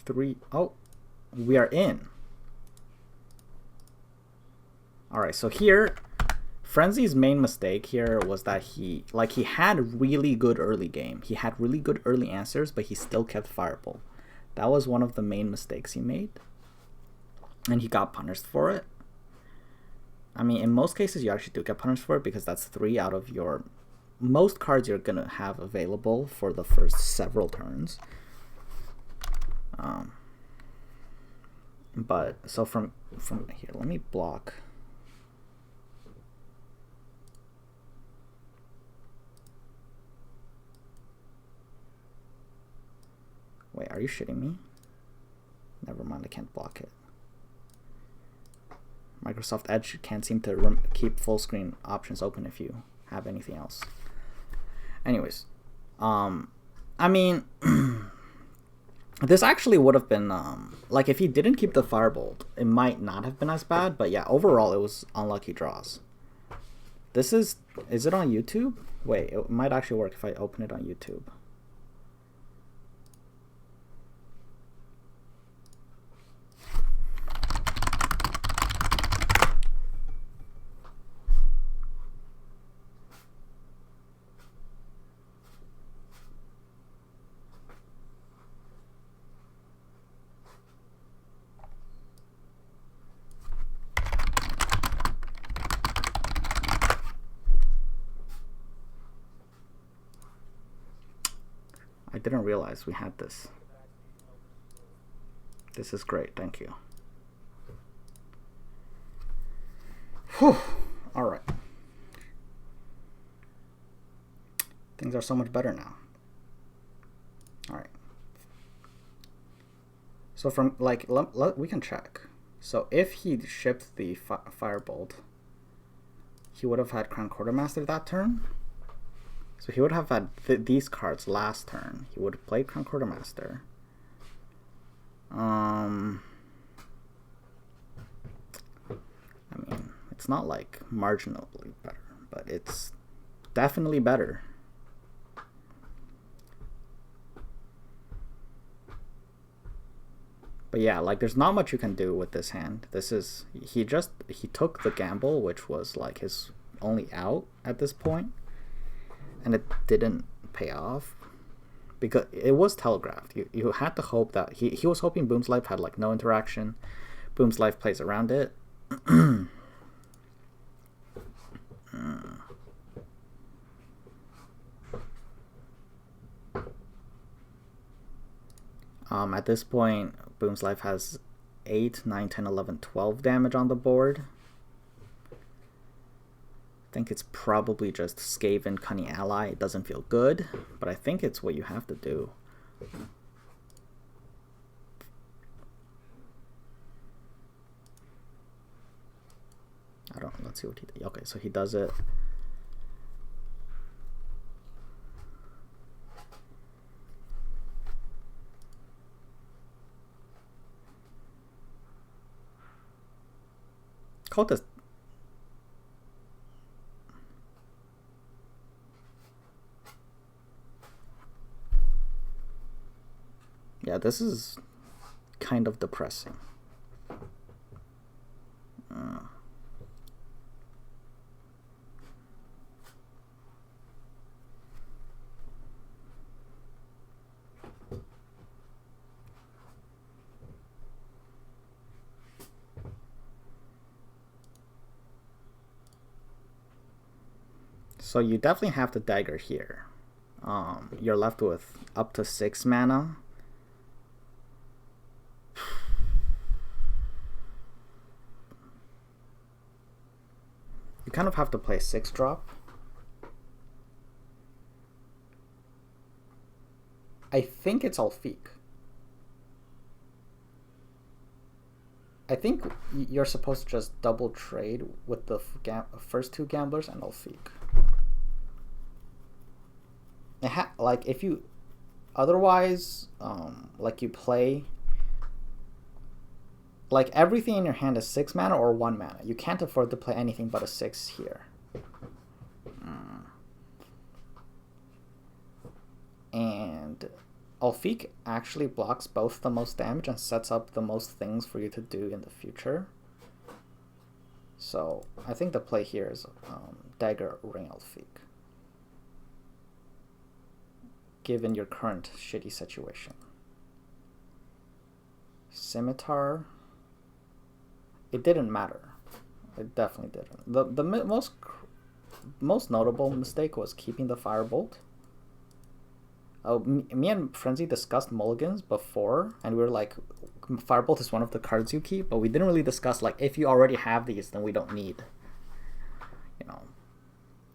3. Oh, we are in. Alright, so here, Frenzy's main mistake here was that he had really good early game. He had really good early answers, but he still kept Fireball. That was one of the main mistakes he made. And he got punished for it. I mean, in most cases, you actually do get punished for it because that's 3 out of your... most cards you're going to have available for the first several turns. But, so from here, let me block... Wait, are you shitting me? Never mind, I can't block it. Microsoft Edge can't seem to keep full screen options open if you have anything else. Anyways, I mean, this actually would have been, like if he didn't keep the Firebolt, it might not have been as bad, but yeah, overall it was unlucky draws. This is it on YouTube? Wait, it might actually work if I open it on YouTube. I didn't realize we had this. This is great, thank you. Whew. Alright. Things are so much better now. Alright. So from, like, we can check. So if he shipped the Firebolt, he would have had Crown Quartermaster that turn. So he would have had these cards last turn. He would have played Crown Quartermaster. I mean, it's not like marginally better, but it's definitely better. But yeah, like there's not much you can do with this hand. This is, he took the gamble, which was like his only out at this point. And it didn't pay off because it was telegraphed. You had to hope that he was hoping Boom's Life had like no interaction. Boom's Life plays around it. At this point, Boom's Life has 8, 9, 10, 11, 12 damage on the board. I think it's probably just Skaven, Cunning Ally. It doesn't feel good, but I think it's what you have to do. Let's see what he did. Okay, so he does it. Cultist. Yeah, this is kind of depressing. So you definitely have the dagger here. You're left with up to 6 mana. You kind of have to play 6-drop. I think it's Ulfik. I think you're supposed to just double trade with the first 2 gamblers and Ulfik. Like if you otherwise like you play like everything in your hand is 6 mana or 1 mana. You can't afford to play anything but a 6 here. And Ulfik actually blocks both the most damage and sets up the most things for you to do in the future. So I think the play here is Dagger Ring Ulfik, given your current shitty situation. Scimitar, it didn't matter. It definitely didn't. The most notable mistake was keeping the Firebolt. Oh, me and Frenzy discussed mulligans before, and we were like, Firebolt is one of the cards you keep, but we didn't really discuss, like, if you already have these, then we don't need, you know.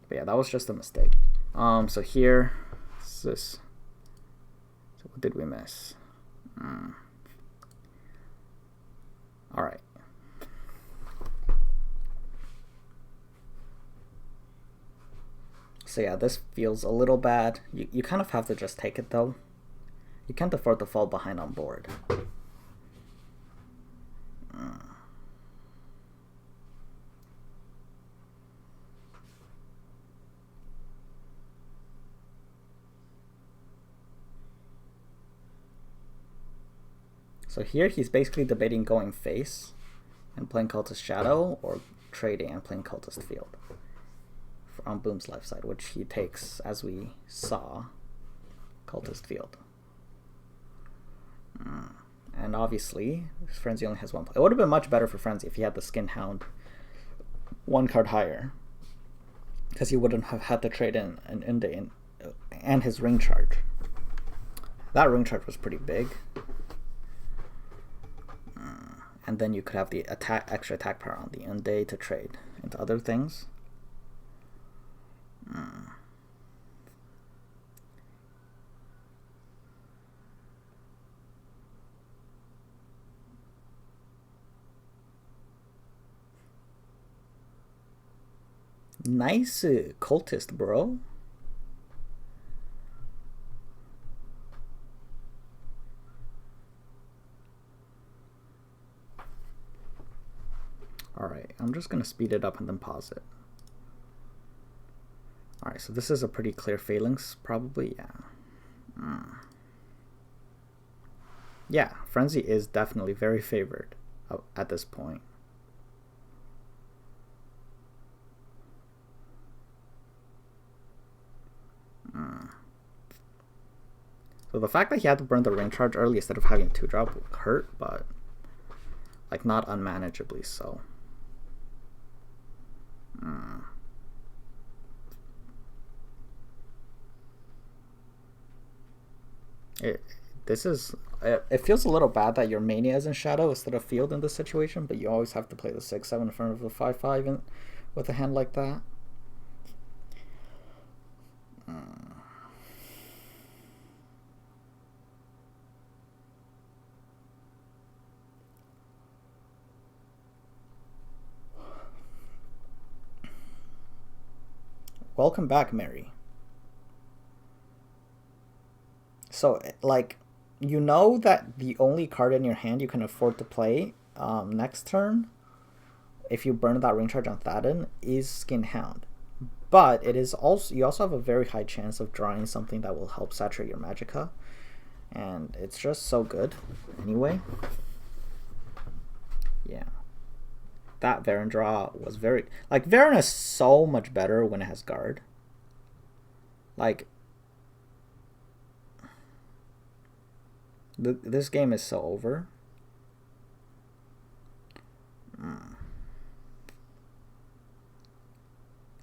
But yeah, that was just a mistake. So here, this. So what did we miss? All right. So yeah, this feels a little bad. You kind of have to just take it though. You can't afford to fall behind on board. So here he's basically debating going face and playing Cultist Shadow, or trading and playing Cultist Field on Boom's left side, which he takes, as we saw, Cultist Field. And obviously, Frenzy only has one play. It would have been much better for Frenzy if he had the Skin Hound one card higher, because he wouldn't have had to trade in and his ring charge. That ring charge was pretty big. And then you could have the extra attack power on the Unday to trade into other things. Nice cultist, bro. Alright, I'm just going to speed it up and then pause it. Alright, so this is a pretty clear phalanx, probably, yeah. Yeah, Frenzy is definitely very favored at this point. So the fact that he had to burn the ring charge early instead of having 2-drop hurt, but like not unmanageably so. It feels a little bad that your Mania is in Shadow instead of Field in this situation, but you always have to play the 6-7 in front of the 5-5 with a hand like that. Welcome back, Mary. So, like, you know that the only card in your hand you can afford to play next turn, if you burn that ring charge on Thaden, is Skin Hound. But it is also, you also have a very high chance of drawing something that will help saturate your Magicka. And it's just so good anyway. Yeah. That Varen draw was very... Like, Varen is so much better when it has guard. Like... This game is so over.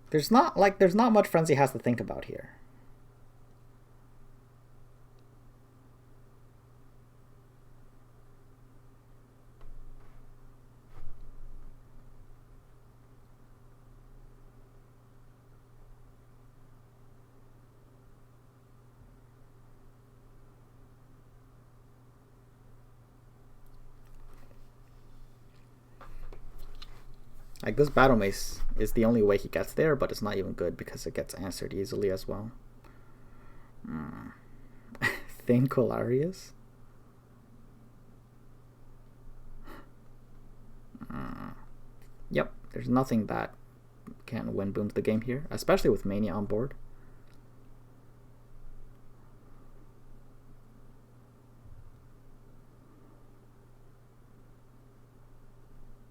There's not much Frenzy has to think about here. Like, this Battle Mace is the only way he gets there, but it's not even good because it gets answered easily as well. Thane Colarius? Yep, there's nothing that can win Booms the game here, especially with Mania on board.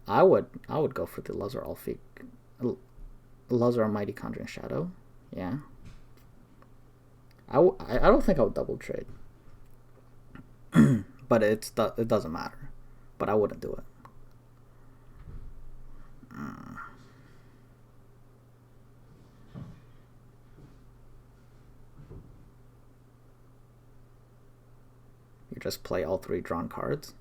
I would go for the Lazar Alfik, Lazar Mighty Conjuring Shadow. Yeah. I don't think I would double trade. But it doesn't matter. But I wouldn't do it. You just play all 3 drawn cards.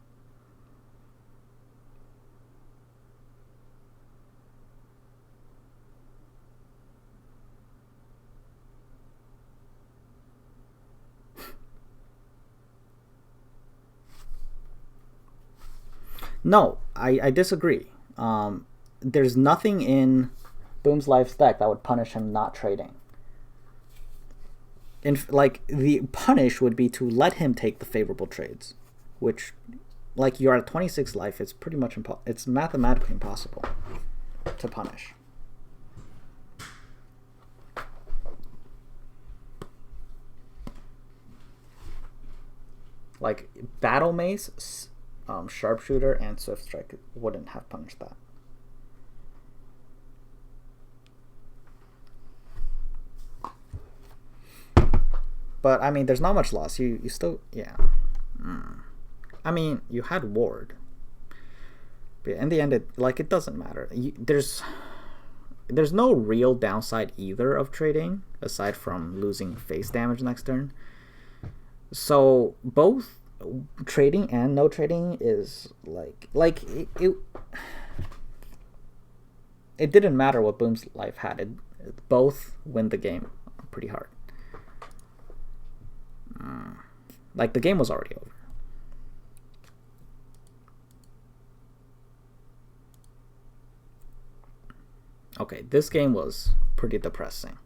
No, I disagree. There's nothing in Boom's Life's deck that would punish him not trading. Like, the punish would be to let him take the favorable trades, which, like, you're at 26 life. It's pretty much it's mathematically impossible to punish. Like, Battle Mace, Sharpshooter, and Swift Strike wouldn't have punished that. But, I mean, there's not much loss. You still... Yeah. I mean, you had Ward. But in the end, it doesn't matter. There's no real downside either of trading, aside from losing face damage next turn. So, both trading and no trading is, it didn't matter what Boom's Life had. Both win the game pretty hard. Like, the game was already over. Okay, this game was pretty depressing.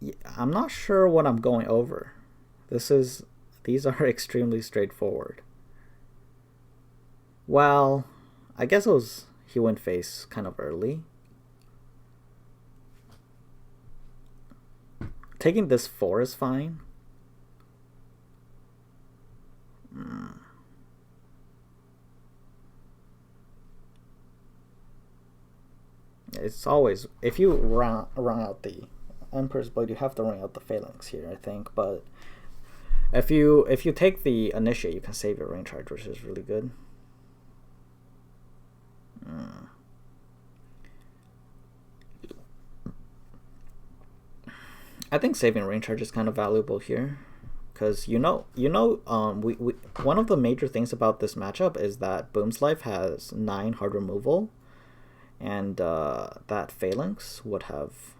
Yeah, I'm not sure what I'm going over. These are extremely straightforward. Well, I guess he went face kind of early. Taking this 4 is fine. It's always, if you run out the Emperor's Blade, you have to run out the Phalanx here, I think. But if you take the Initiate, you can save your Rain Charge, which is really good. I think saving Rain Charge is kind of valuable here, because one of the major things about this matchup is that Boom's Life has 9 hard removal, and that Phalanx would have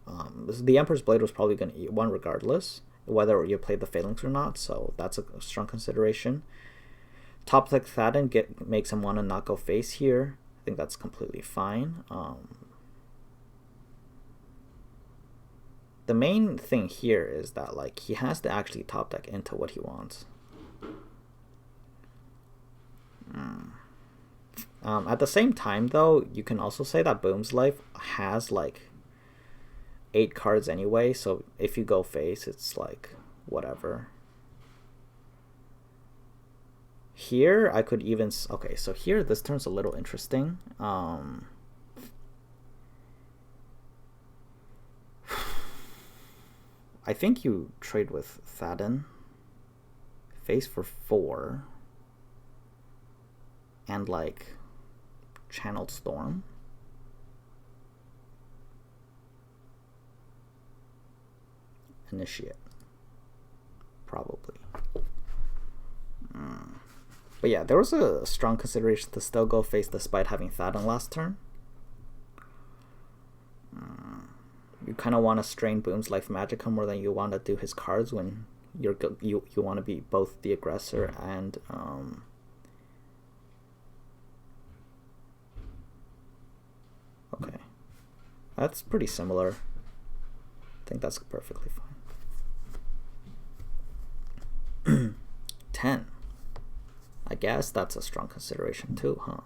the Emperor's Blade was probably going to eat 1 regardless, whether you played the Phalanx or not, so that's a strong consideration. Top deck Thadden makes him want to not go face here. I think that's completely fine. The main thing here is that, like, he has to actually top deck into what he wants. At the same time, though, you can also say that Boom's Life has, like, 8 cards anyway, so if you go face, it's, like, whatever. Here, I could even... Okay, so here, this turn's a little interesting. I think you trade with Thadden, face for 4, and, like, Channeled Storm. Initiate. Probably. But yeah, there was a strong consideration to still go face despite having Thadden last turn. You kind of want to strain Boom's Life Magicka more than you want to do his cards when you want to be both the aggressor and okay, that's pretty similar. I think that's perfectly fine. 10. I guess that's a strong consideration too, huh?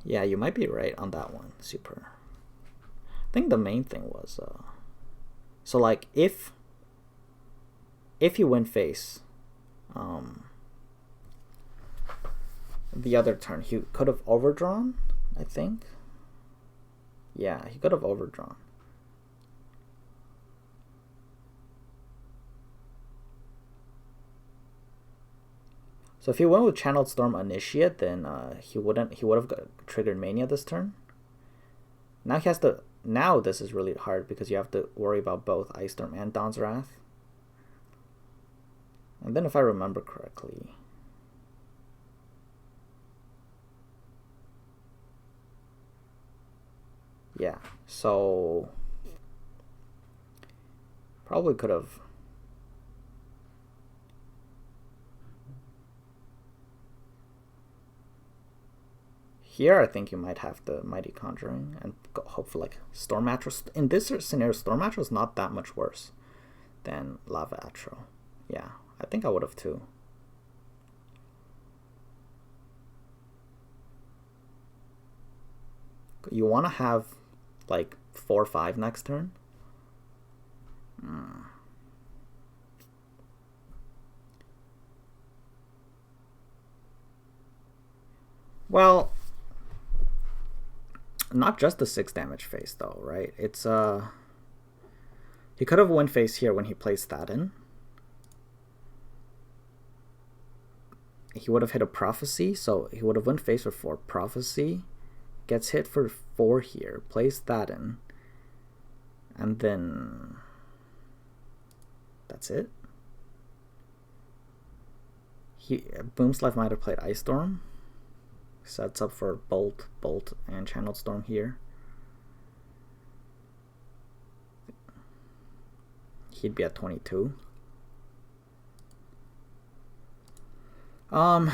Yeah, you might be right on that one. Super. I think the main thing was so, like, if you win face, the other turn. He could have overdrawn, I think. Yeah, he could have overdrawn. So if he went with Channeled Storm Initiate, then he would have triggered Mania this turn. Now he has to. Now this is really hard because you have to worry about both Ice Storm and Dawn's Wrath. And then if I remember correctly, yeah, so probably could have. Here, I think you might have the Mighty Conjuring and hope for like Storm Mattress. In this scenario, Storm Mattress is not that much worse than Lava Atro. Yeah, I think I would have too. You want to have like 4 or 5 next turn. Well, not just the 6 damage face though, right? It's he could have win face here when he plays that in. He would have hit a Prophecy, so he would have win face for 4 Prophecy, gets hit for 4 here, plays that in, and then that's it. Boomslife might have played Ice Storm. Sets up for Bolt, and Channeled Storm here. He'd be at 22. Yeah,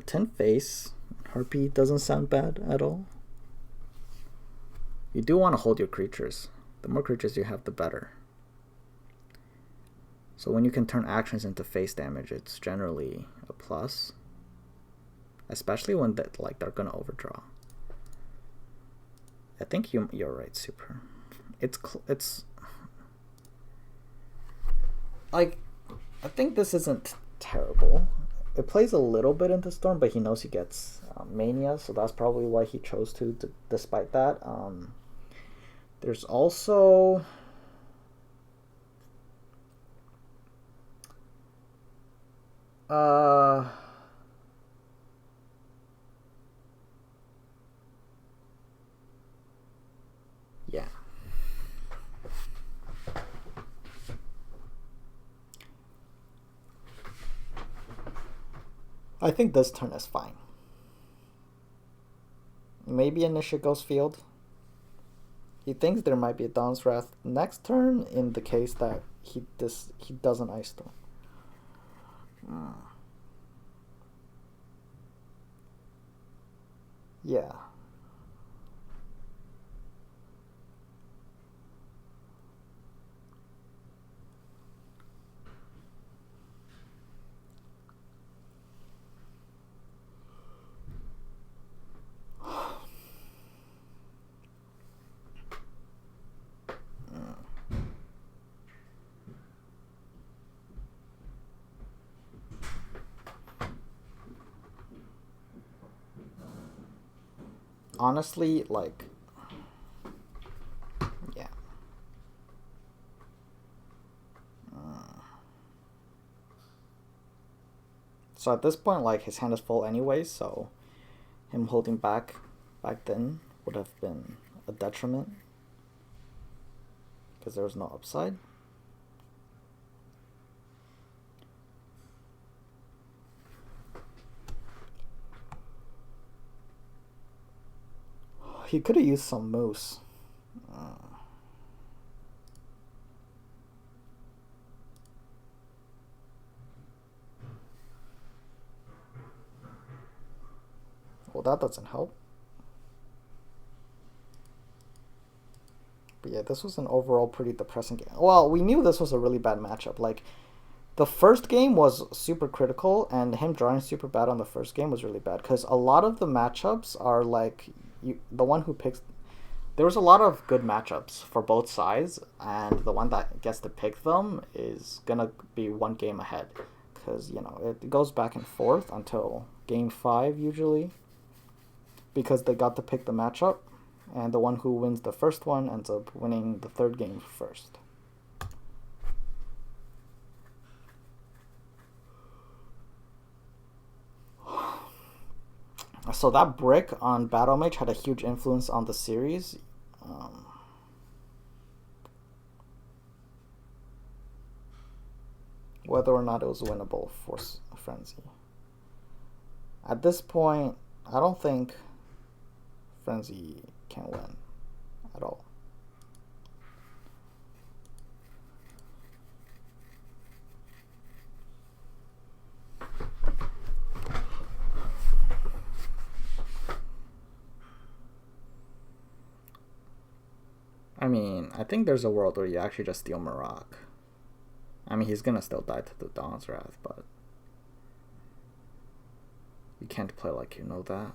10 face. Harpy doesn't sound bad at all. You do want to hold your creatures. The more creatures you have, the better. So when you can turn actions into face damage, it's generally a plus. Especially when they're gonna overdraw. I think you're right, Super. It's like, I think this isn't terrible. It plays a little bit into Storm, but he knows he gets Mania, so that's probably why he chose to despite that. There's also yeah. I think this turn is fine. Maybe Initiate goes field. He thinks there might be a Dawn's Wrath next turn in the case that he doesn't Ice Storm. Yeah. Honestly, like, yeah. So at this point, like, his hand is full anyways, so him holding back then would have been a detriment because there was no upside. He could have used some moose. Well, that doesn't help. But yeah, this was an overall pretty depressing game. Well, we knew this was a really bad matchup. Like, the first game was super critical, and him drawing super bad on the first game was really bad. Because a lot of the matchups are like, the one who picks, There was a lot of good matchups for both sides, and the one that gets to pick them is gonna be one game ahead, because you know it goes back and forth until game 5 usually, because they got to pick the matchup, and the one who wins the first one ends up winning the third game first. So that brick on Battle Mage had a huge influence on the series. Whether or not it was winnable for Frenzy. At this point, I don't think Frenzy can win at all. I mean, I think there's a world where you actually just steal Marak. I mean, he's gonna still die to the Dawn's Wrath, but you can't play like you know that.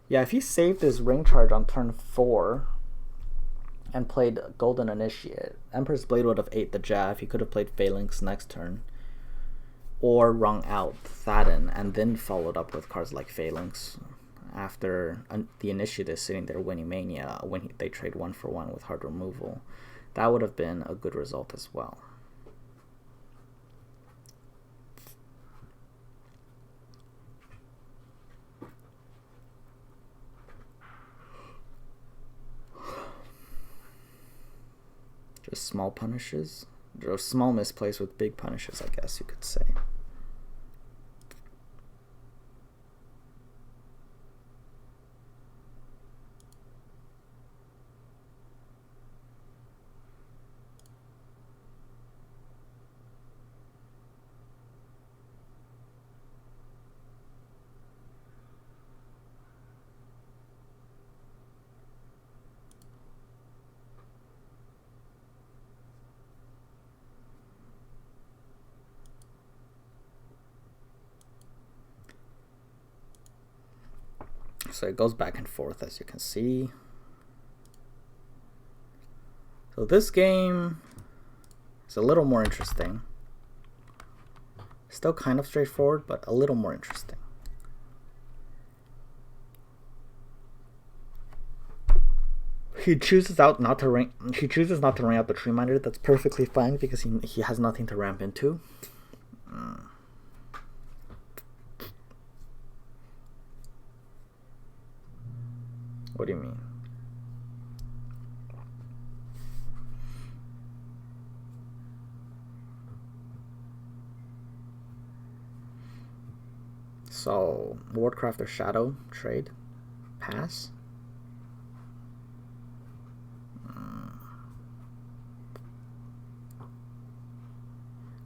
Yeah, if he saved his ring charge on turn 4 and played Golden Initiate, Emperor's Blade would have ate the jab. He could have played Phalanx next turn, or rung out Thadden and then followed up with cards like Phalanx after the Initiate is sitting there winning Mania when they trade 1-for-1 with hard removal. That would have been a good result as well. Just small punishes, or small misplays with big punishes, I guess you could say. So it goes back and forth, as you can see. So this game is a little more interesting. Still kind of straightforward, but a little more interesting. He chooses not to ring out the Tree Minder. That's perfectly fine because he has nothing to ramp into. What do you mean? So, Wardcrafter Shadow trade, pass.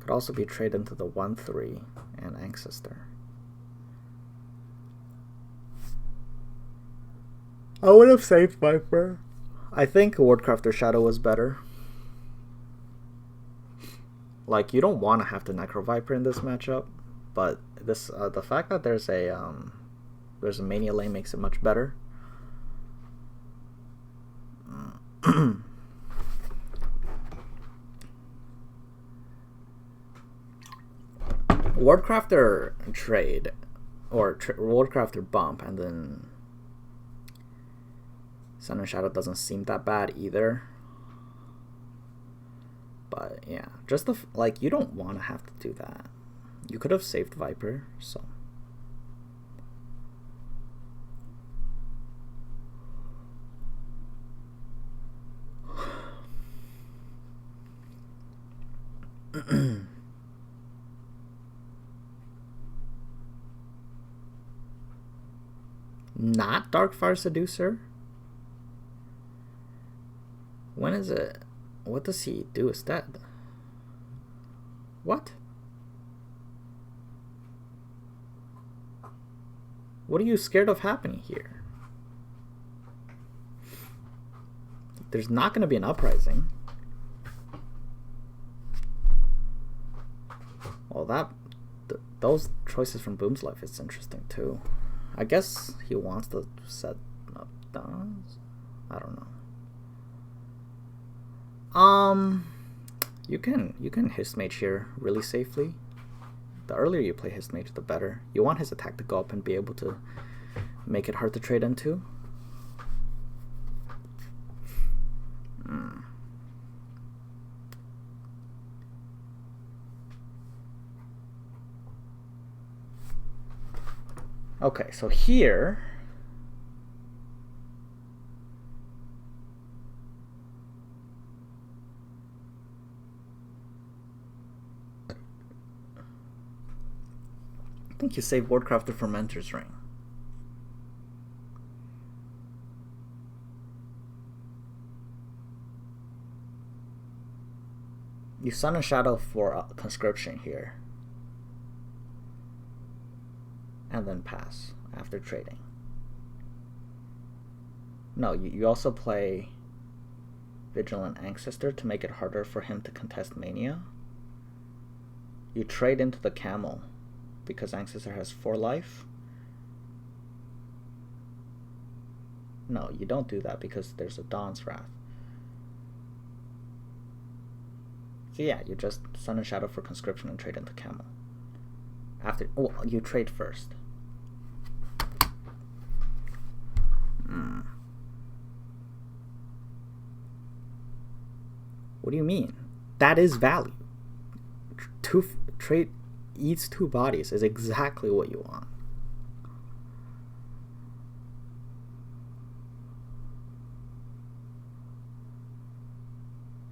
Could also be traded into the 1/3 and Ancestor. I would have saved Viper. I think Wardcrafter Shadow was better. Like, you don't want to have to Necro Viper in this matchup, but this the fact that there's a Mania lane makes it much better. Wardcrafter trade or Wardcrafter bump, and then Sun and Shadow doesn't seem that bad either. But yeah, just like, you don't want to have to do that. You could have saved Viper, so. Not Darkfire Seducer? When is it? What does he do instead? What? What are you scared of happening here? There's not going to be an uprising. Well, those choices from Boom's Life is interesting too. I guess he wants to set up Dons. I don't know. You can Hist Mage here really safely. The earlier you play Hist Mage, the better. You want his attack to go up and be able to make it hard to trade into. Okay, so here I think you save Wardcrafter for Mentor's Ring. You Sun and Shadow for Conscription here. And then pass after trading. No, you also play Vigilant Ancestor to make it harder for him to contest Mania. You trade into the Camel because Ancestor has 4 life. No, you don't do that because there's a Dawn's Wrath. So yeah, you just Sun and Shadow for Conscription and trade into Camel. After, oh, you trade first. What do you mean? That is value. Trade eats 2 bodies is exactly what you want.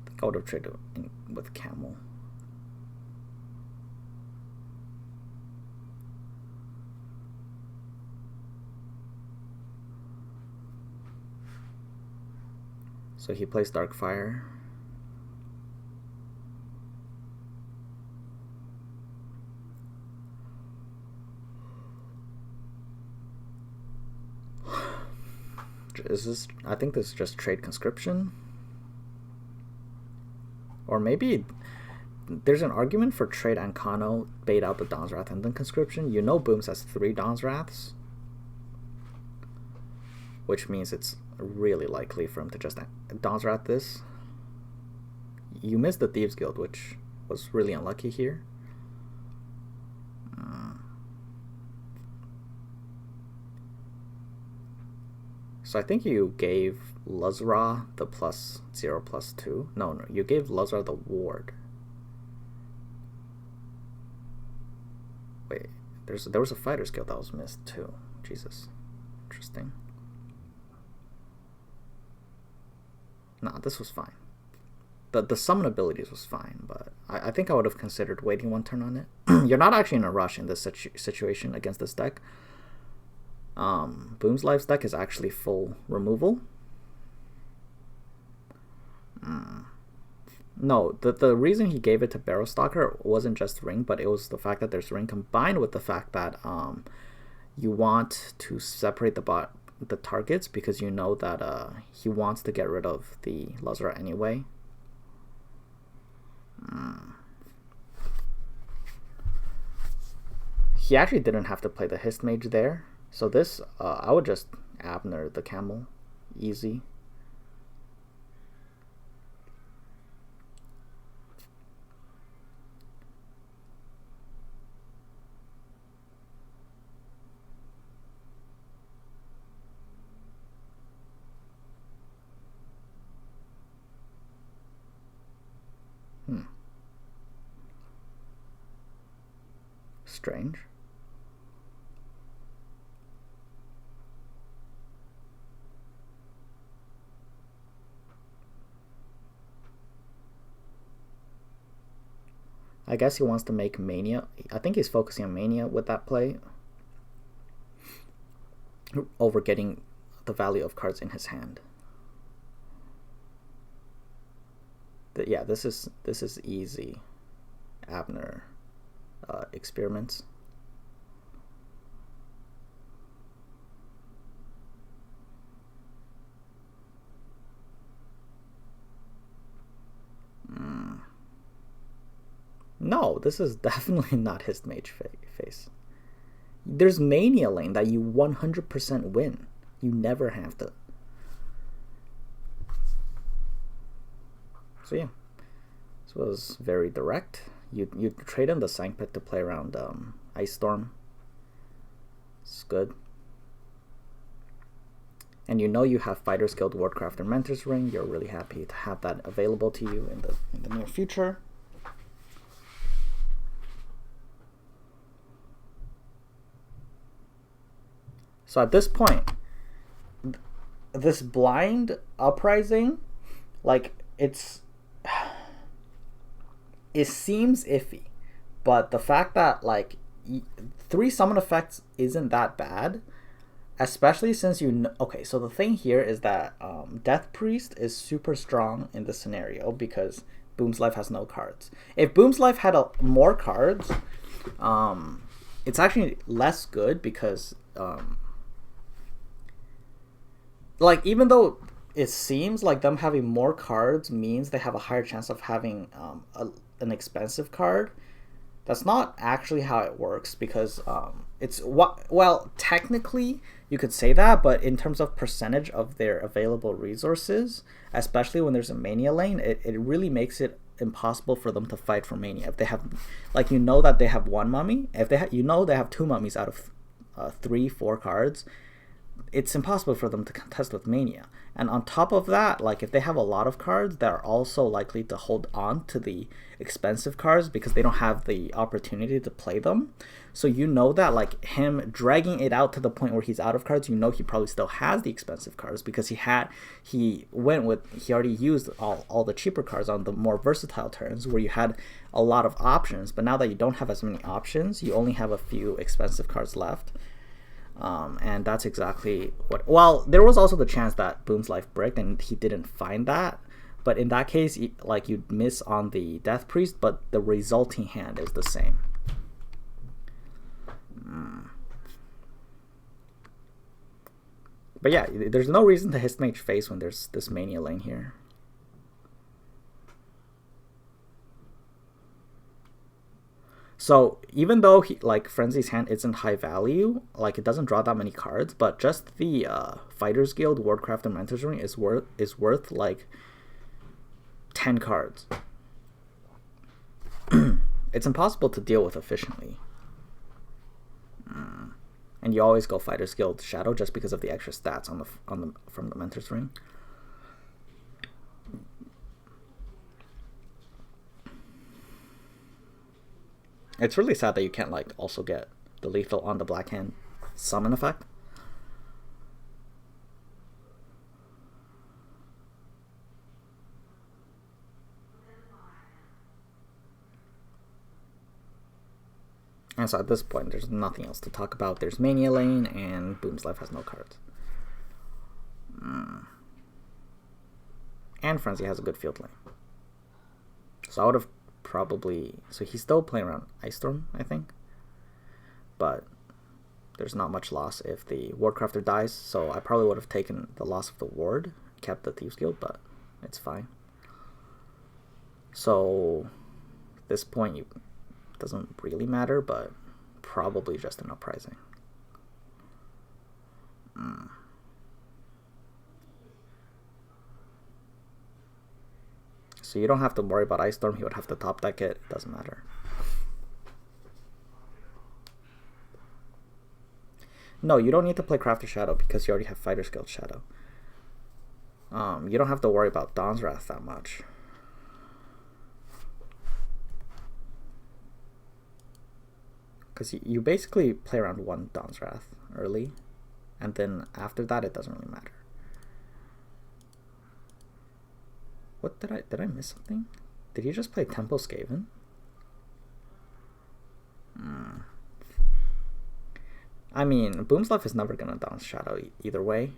I think I would have traded with Camel. So he plays Darkfire. Is this? I think this is just trade Conscription. Or maybe there's an argument for trade Ancano, bait out the Dawn's Wrath, and then Conscription. You know Booms has 3 Dawn's Wraths, which means it's really likely for him to just Dawn's Wrath this. You missed the Thieves Guild, which was really unlucky here. So I think you gave Luzra the +0/+2. No, you gave Luzra the ward. Wait, there was a Fighter's Guild that was missed too. Jesus, interesting. Nah, this was fine. The summon abilities was fine, but I think I would have considered waiting 1 turn on it. You're not actually in a rush in this situation against this deck. Boom's Life's deck is actually full removal. No, the reason he gave it to Barrowstalker wasn't just Ring, but it was the fact that there's Ring combined with the fact that you want to separate the targets because you know that he wants to get rid of the Luzra anyway. He actually didn't have to play the Hist Mage there. So this, I would just Abner the Camel. Easy. Strange. I guess he wants to make Mania. I think he's focusing on Mania with that play over getting the value of cards in his hand. Yeah, this is easy. Abner experiments. No, this is definitely not his mage face. There's Mania lane that you 100% win. You never have to. So yeah, this was very direct. You trade in the Sankpit to play around Ice Storm. It's good. And you know you have Fighters Guild, Wardcraft, and Mentor's Ring. You're really happy to have that available to you in the near future. So at this point, this blind uprising, like it seems iffy, but the fact that like 3 summon effects isn't that bad, especially since you know. Okay, so the thing here is that Death Priest is super strong in this scenario because Boom's Life has no cards. If Boom's Life had more cards, it's actually less good because like even though it seems like them having more cards means they have a higher chance of having an expensive card, that's not actually how it works because well, technically you could say that, but in terms of percentage of their available resources, especially when there's a Mania lane, it really makes it impossible for them to fight for Mania. If they have, like, you know that they have 1 mummy, if they you know they have 2 mummies out of 3-4 cards, it's impossible for them to contest with Mania. And on top of that, like if they have a lot of cards, they're also likely to hold on to the expensive cards because they don't have the opportunity to play them. So you know that like him dragging it out to the point where he's out of cards, you know he probably still has the expensive cards because he already used all the cheaper cards on the more versatile turns where you had a lot of options. But now that you don't have as many options, you only have a few expensive cards left. And that's exactly what. Well, there was also the chance that Boom's Life bricked and he didn't find that, but in that case, like you'd miss on the Death Priest, but the resulting hand is the same. But yeah, there's no reason to hit Mage face when there's this Mania lane here. So even though Frenzy's hand isn't high value, like it doesn't draw that many cards, but just the Fighters Guild, Wardcraft, and Mentor's Ring is worth like 10 cards. It's impossible to deal with efficiently. And you always go Fighters Guild Shadow just because of the extra stats from the Mentor's Ring. It's really sad that you can't like also get the lethal on the black hand summon effect. And so at this point, there's nothing else to talk about. There's Mania lane, and Boom's Life has no cards. And Frenzy has a good field lane. So I would have probably... So he's still playing around Ice Storm, I think. But there's not much loss if the Wardcrafter dies. So I probably would have taken the loss of the ward, kept the Thieves Guild, but it's fine. So at this point, it doesn't really matter, but probably just an uprising. So you don't have to worry about Ice Storm. He would have to top deck it. It doesn't matter. No, you don't need to play Crafter Shadow because you already have Fighter's Guild Shadow. You don't have to worry about Dawn's Wrath that much. Because you basically play around one Dawn's Wrath early, and then after that it doesn't really matter. What did I miss something? Did he just play Tempo Skaven? I mean, Boom's Life is never gonna Dawn's Shadow either way.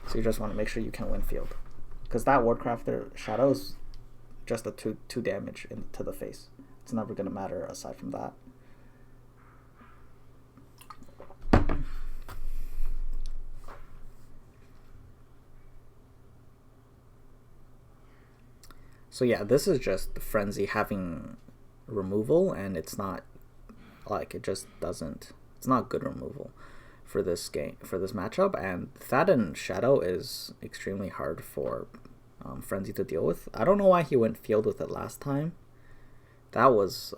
So you just want to make sure you can win field, because that Wardcrafter Shadow is just a 2 damage into the face. It's never gonna matter aside from that. So yeah, this is just Frenzy having removal, and it's not like it just doesn't. It's not good removal for this game, for this matchup, and Thatden Shadow is extremely hard for Frenzy to deal with. I don't know why he went field with it last time. That was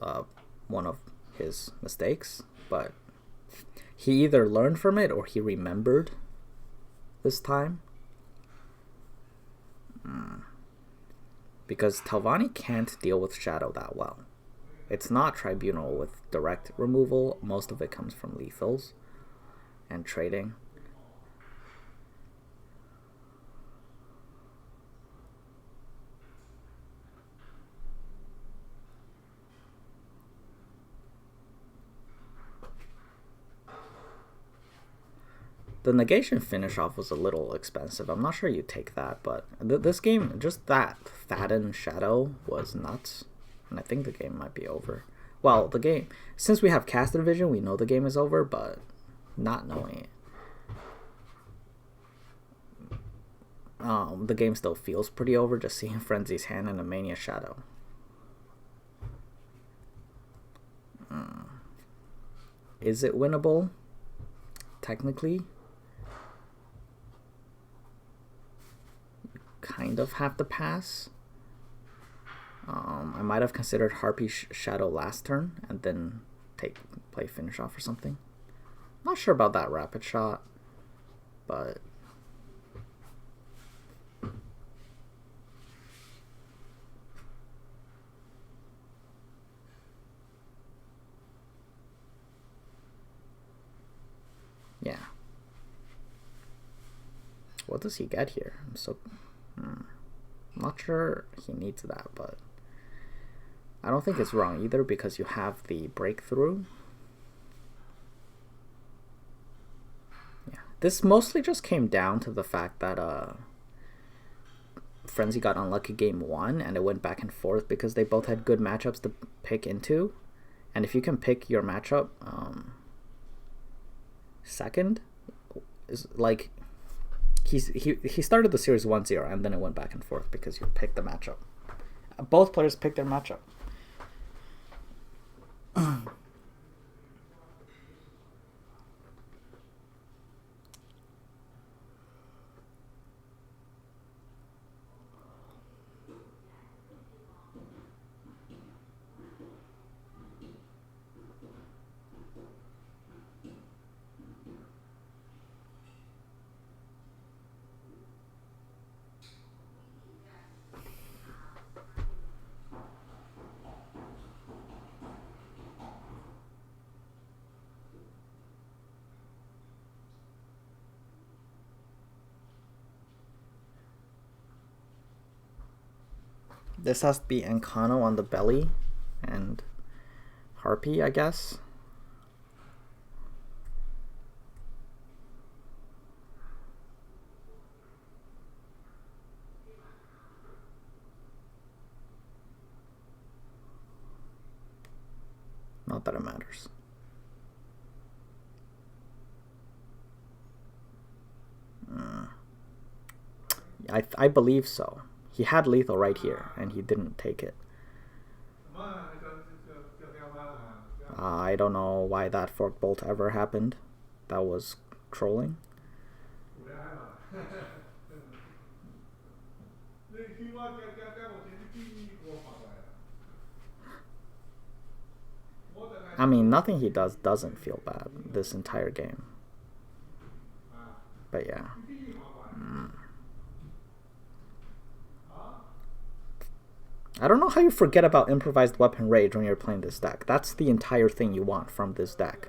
one of his mistakes, but he either learned from it or he remembered this time. Because Telvanni can't deal with Shadow that well. It's not Tribunal with direct removal. Most of it comes from lethals and trading. The negation finish off was a little expensive. I'm not sure you take that, but this game, just that Thatden Shadow was nuts. And I think the game might be over. Well, the game, since we have Caster Vision, we know the game is over, but not knowing it. The game still feels pretty over just seeing Frenzy's hand and a Mania Shadow. Is it winnable? Technically. Kind of have to pass. I might have considered Harpy Shadow last turn and then play finish off or something. Not sure about that rapid shot, but yeah. What does he get here? I'm so not sure he needs that, but I don't think it's wrong either because you have the breakthrough. Yeah, this mostly just came down to the fact that Frenzy got unlucky game 1 and it went back and forth because they both had good matchups to pick into, and if you can pick your matchup second, is like he started the series 1-0 and then it went back and forth because you picked the matchup. Both players picked their matchup. This has to be Encano on the belly and Harpy, I guess. Not that it matters. I believe so. He had lethal right here, and he didn't take it. I don't know why that fork bolt ever happened. That was trolling. I mean, nothing he does doesn't feel bad this entire game. But yeah. I don't know how you forget about improvised weapon rage when you're playing this deck. That's the entire thing you want from this deck.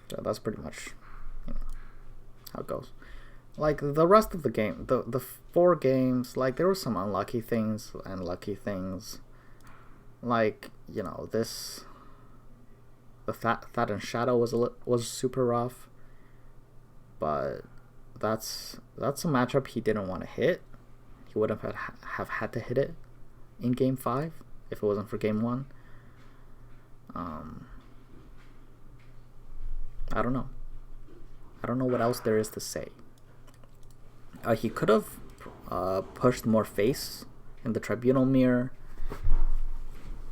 So that's pretty much, how it goes. Like the rest of the game, the 4 games, like there were some unlucky things and lucky things. Like, this, the Thatden Shadow was super rough, but that's a matchup he didn't want to hit. He would have had to hit it. in Game 5 if it wasn't for Game 1. I don't know. I don't know what else there is to say. He could have pushed more face in the Tribunal Mirror,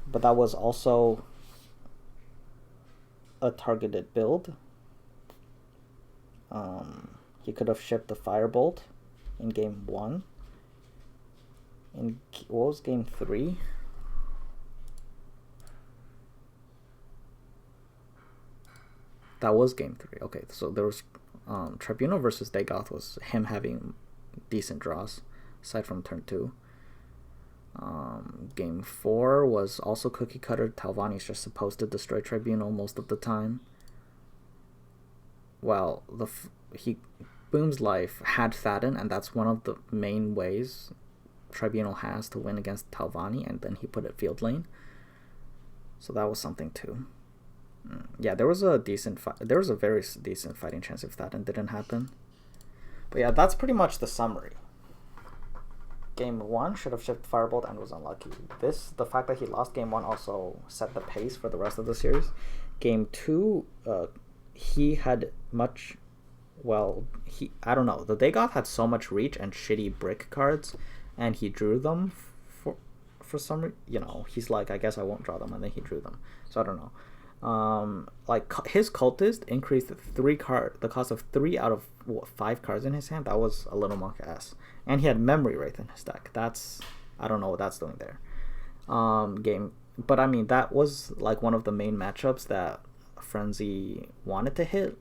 but that was also a targeted build. He could have shipped the Firebolt in Game 1. In what was Game 3? That was Game 3. Okay, so there was Tribunal versus Dagoth was him having decent draws, aside from turn 2. Game 4 was also cookie cutter. Telvanni's just supposed to destroy Tribunal most of the time. Well, Boom's Life had Thadden, and that's one of the main ways Tribunal has to win against Telvanni, and then he put it field lane. So that was something too. Yeah, there was a very decent fighting chance if Thadden didn't happen. But yeah, that's pretty much the summary. Game 1 should have shipped Firebolt and was unlucky. The fact that he lost Game 1 also set the pace for the rest of the series. Game 2, he had much... Well, I don't know. The Dagoth had so much reach and shitty brick cards, and he drew them for some reason. You know, he's like, I guess I won't draw them, and then he drew them. So I don't know. Like his Cultist increased the cost of 3 out of 5 cards in his hand. That was a little monk-ass. And he had Memory Wraith in his deck. I don't know what that's doing there. But I mean, that was like one of the main matchups that Frenzy wanted to hit.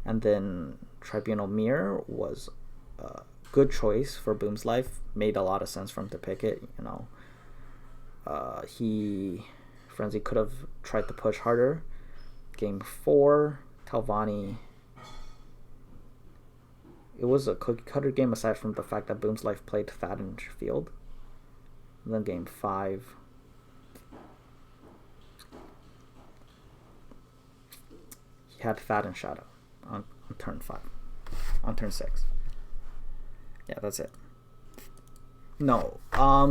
And then Tribunal Mirror was a good choice for Boom's Life. Made a lot of sense for him to pick it, you know. Frenzy could have tried to push harder. Game 4, Telvanni. It was a cookie cutter game aside from the fact that Boom's Life played Thadden field. And then Game 5. He had Thadden Shadow on turn 5. On turn 6. Yeah, that's it. No,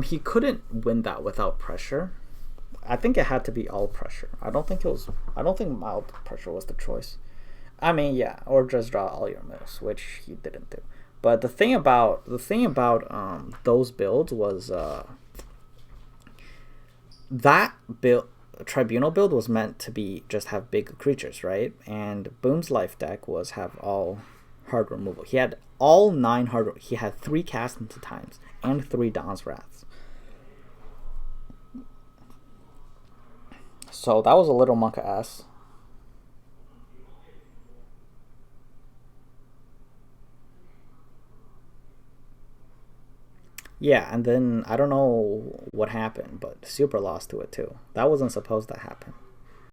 he couldn't win that without pressure. I think it had to be all pressure. I don't think mild pressure was the choice. I mean, yeah, or just draw all your mills, which he didn't do. But the thing about those builds was that build, Tribunal build, was meant to be just have big creatures, right? And Boom's Life deck was have all hard removal. He had all 9 hard. He had 3 cast into times and 3 Dawn's Wraths. So that was a little monk-ass. Yeah, and then I don't know what happened, but Super lost to it too. That wasn't supposed to happen.